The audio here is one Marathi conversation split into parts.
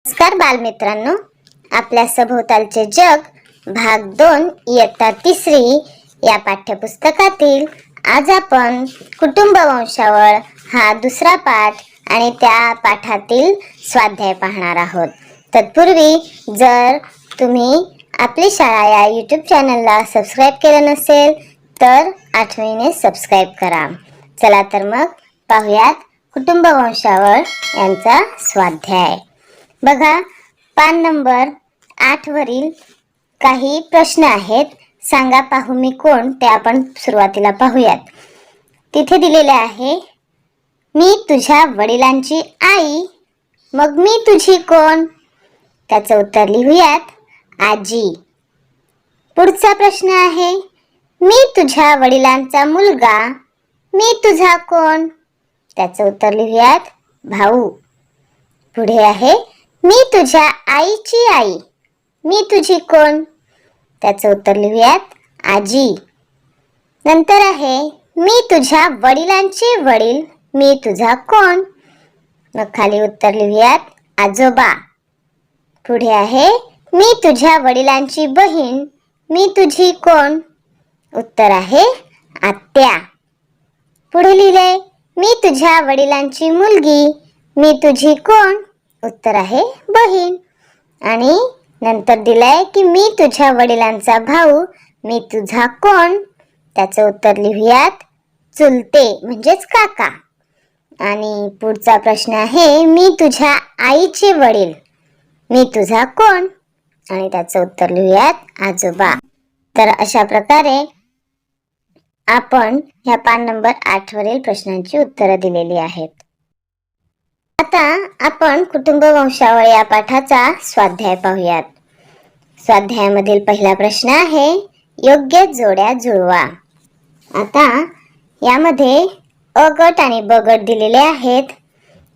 नमस्कार बालमित्रांनो, आपल्या सभोवतालचे जग भाग 2 इयत्ता 3 या पाठ्यपुस्तकातील आज आपण कुटुंब वंशावळ हा दुसरा पाठ आणि त्या पाठातील स्वाध्याय पाहणार आहोत. तत्पूर्वी जर तुम्ही आपली शाळा या यूट्यूब चॅनलला सबस्क्राईब केलं नसेल तर आठवणीने सबस्क्राईब करा. चला तर मग पाहूयात कुटुंब वंशावळ यांचा स्वाध्याय. बघा, पान नंबर 8 वरील काही प्रश्न आहेत. सांगा पाहू मी कोण, ते आपण सुरुवातीला पाहूयात. तिथे दिलेले आहे, मी तुझ्या वडिलांची आई, मग मी तुझी कोण? त्याचं उत्तर लिहूयात, आजी. पुढचा प्रश्न आहे, मी तुझ्या वडिलांचा मुलगा, मी तुझा कोण? त्याचं उत्तर लिहूयात, भाऊ. पुढे आहे, मी तुझ्या आईची आई, मी तुझी कोण? त्याचं उत्तर लिहूयात, आजी. नंतर आहे, मी तुझ्या वडिलांचे वडील, मी तुझा कोण? मग खाली उत्तर लिहूयात, आजोबा. पुढे आहे, मी तुझ्या वडिलांची बहीण, मी तुझी कोण? उत्तर आहे, आत्या. पुढे लिहिले, मी तुझ्या वडिलांची मुलगी, मी तुझी कोण? उत्तर आहे, बहीण. आणि नंतर दिलंय की मी तुझ्या वडिलांचा भाऊ, मी तुझा कोण? त्याचं उत्तर लिहूयात, चुलते म्हणजेच काका. आणि पुढचा प्रश्न आहे, मी तुझ्या आईचे वडील, मी तुझा कोण? आणि त्याचं उत्तर लिहूयात, आजोबा. तर अशा प्रकारे आपण ह्या पान नंबर 8 वरील प्रश्नांची उत्तरं दिलेली आहेत. आता आपण कुटुंब वंशावळ या पाठाचा स्वाध्याय पाहूयात. स्वाध्यायामधील पहिला प्रश्न आहे, योग्य जोड्या जुळवा. आता यामध्ये अ गट आणि ब गट दिलेले आहेत.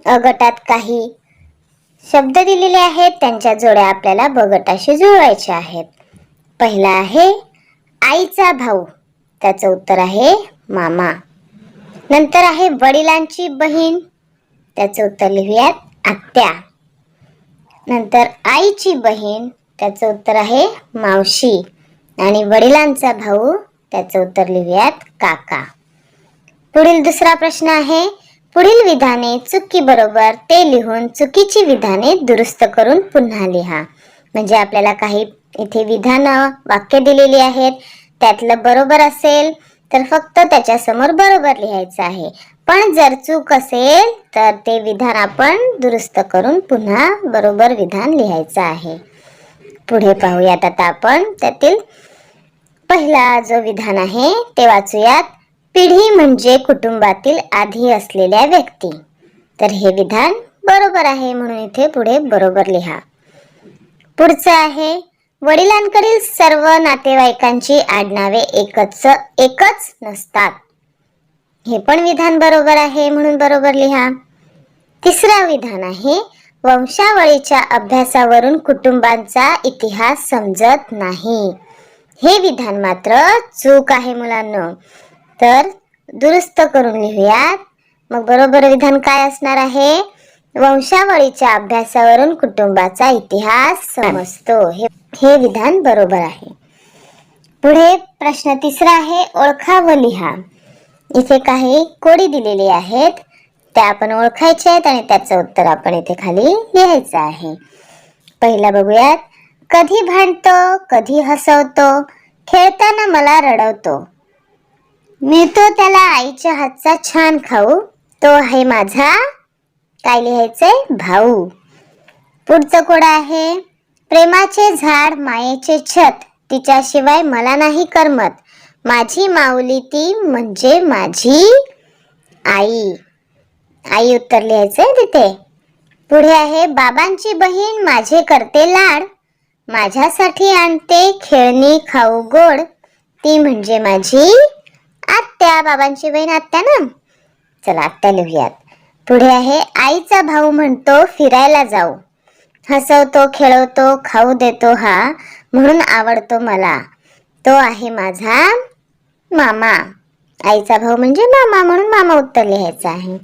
अ गटात काही शब्द दिलेले आहेत, त्यांच्या जोड्या आपल्याला ब गटाशी जुळवायच्या आहेत. पहिला आहे, आईचा भाऊ, त्याचं उत्तर आहे मामा. नंतर आहे, वडिलांची बहीण, त्याचं उत्तर लिहूयात, आत्या. नंतर आईची बहीण, त्याचं उत्तर आहे मावशी. आणि वडिलांचा भाऊ, त्याचं उत्तर लिहूयात, काका. पुढील दुसरा प्रश्न आहे, पुढील विधाने चुकी बरोबर ते लिहून चुकीची विधाने दुरुस्त करून पुन्हा लिहा. म्हणजे आपल्याला काही इथे विधान वाक्य दिलेली आहेत, त्यातलं बरोबर असेल तर फक्त त्याच्या समोर बरोबर लिहायचं आहे. पण जर चूक असेल तर ते विधान आपण दुरुस्त करून पुन्हा बरोबर विधान लिहायचं आहे. पुढे पाहूयात आता आपण त्यातील पहिला जो विधान आहे ते वाचूयात. पिढी म्हणजे कुटुंबातील आधी असलेल्या व्यक्ती. तर हे विधान बरोबर आहे, म्हणून इथे पुढे बरोबर लिहा. पुढचं आहे, वडिलांकडील सर्व नातेवाईकांची आडनावे एकच नसतात. हे पण विधान बरोबर आहे, म्हणून बरोबर लिहा. तिसरा विधान आहे, वंशावळीच्या अभ्यासावरून कुटुंबांचा इतिहास समजत नाही. हे विधान मात्र चूक आहे मुलांनो. तर दुरुस्त करून लिहूयात. मग बरोबर विधान काय असणार आहे, वंशावळीच्या अभ्यासावरून कुटुंबाचा इतिहास समजतो. हे विधान बरोबर आहे. पुढे प्रश्न तिसरा आहे, ओळखा व लिहा. इथे काही कोडी दिलेली आहेत, त्या आपण ओळखायच्या आहेत आणि त्याचं उत्तर आपण इथे खाली लिहायचं आहे. पहिला बघूयात, कधी भांडतो, कधी हसवतो, खेळताना मला रडवतो, मिळतो त्याला आईच्या हातचा छान खाऊ, तो आहे माझा, काय लिहायचंय, भाऊ. पुढचं कोड आहे, प्रेमाचे झाड, मायेचे छत, तिच्याशिवाय मला नाही करमत, माझी माऊली ती म्हणजे माझी आई. आई उत्तर लिहायचंय तिथे. पुढे आहे, बाबांची बहीण माझे करते लाड, माझ्यासाठी आणते खेळणी खाऊ गोड, ती म्हणजे माझी आत्या. बाबांची बहीण आत्या ना. चला आत्या लिहूयात. पुढे आहे, आईचा भाऊ म्हणतो फिरायला जाऊ, हसवतो खेळवतो खाऊ देतो हा, म्हणून आवडतो मला, तो आहे माझा मामा. आईचा भाऊ म्हणजे मामा, म्हणून मामा उत्तर लिहायचं आहे.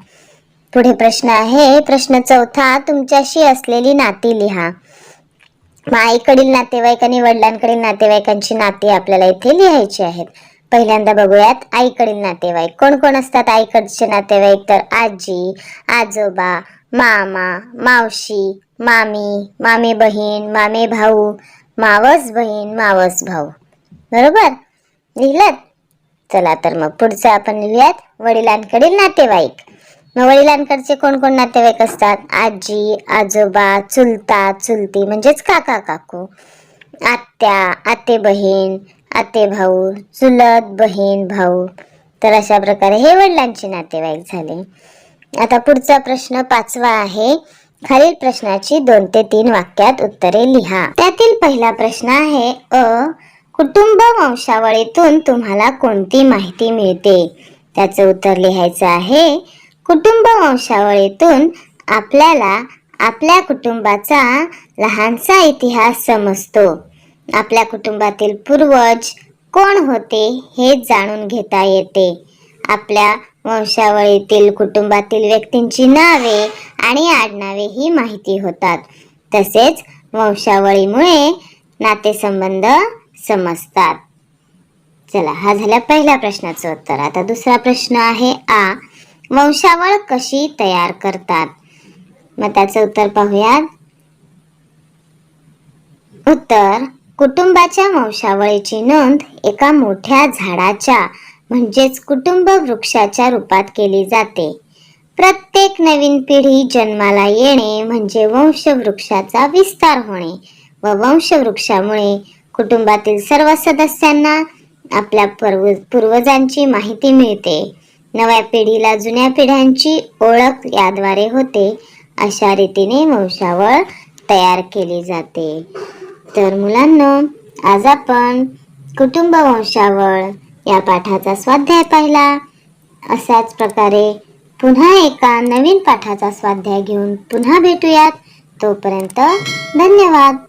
पुढे प्रश्न आहे, प्रश्न 4, तुमच्याशी असलेली नाती लिहा. आईकडील नातेवाईक आणि वडिलांकडील नातेवाईकांची नाती आपल्याला इथे लिहायची आहेत. पहिल्यांदा बघूयात आईकडील नातेवाईक. कोण कोण असतात आईकडचे नातेवाईक? तर आजी, आजोबा, मामा, मावशी, मामी, मामे बहीण, मामे भाऊ, मावस बहीण, मावस भाऊ. बरोबर लिहिलं? चला तर मग पुढचं आपण लिहूयात वडिलांकडील नातेवाईक. मग वडिलांकडचे कोण कोण नातेवाईक असतात? आजी, आजोबा, चुलता, चुलती म्हणजेच काका काकू, आत्या, आते बहीण, आते भाऊ, चुलत बहीण भाऊ. तर अशा प्रकारे हे वडिलांचे नातेवाईक झाले. आता पुढचा प्रश्न 5 आहे. खालील प्रश्नाची 2 ते 3 वाक्यात उत्तरे लिहा. त्यातील पहिला प्रश्न आहे कुटुंब वंशावळीतून तुम्हाला कोणती माहिती मिळते? त्याचं उत्तर लिहायचं आहे. कुटुंब वंशावळीतून आपल्याला आपल्या कुटुंबाचा लहानसा इतिहास समजतो. आपल्या कुटुंबातील पूर्वज कोण होते हे जाणून घेता येते. आपल्या वंशावळीतील कुटुंबातील व्यक्तींची नावे आणि आडनावे ही माहिती होतात. तसेच वंशावळीमुळे नातेसंबंध समजतात. चला, हा झाला पहिल्या प्रश्नाचं उत्तर. आता दुसरा प्रश्न आहे वंशावळ कशी तयार करतात? मग त्याचं उत्तर पाहूयात. उत्तर, कुटुंबाच्या वंशावळीची नोंद एका मोठ्या झाडाच्या म्हणजेच कुटुंब वृक्षाच्या रूपात केली जाते. प्रत्येक नवीन पिढी जन्माला येणे म्हणजे वंशवृक्षाचा विस्तार होणे व वंशवृक्षामुळे कुटुंबातील सर्व सदस्यांना आपल्या पूर्वजांची माहिती मिळते. नव्या पिढीला जुन्या पिढ्यांची ओळख याद्वारे होते. अशा रीतीने वंशावळ तयार केली जाते. तर मुलांनो, आज आपण कुटुंब वंशावळ या पाठाचा स्वाध्याय पाहिला. अशाच प्रकारे पुन्हा एका नवीन पाठाचा स्वाध्याय घेऊन पुन्हा भेटूयात. तोपर्यंत धन्यवाद.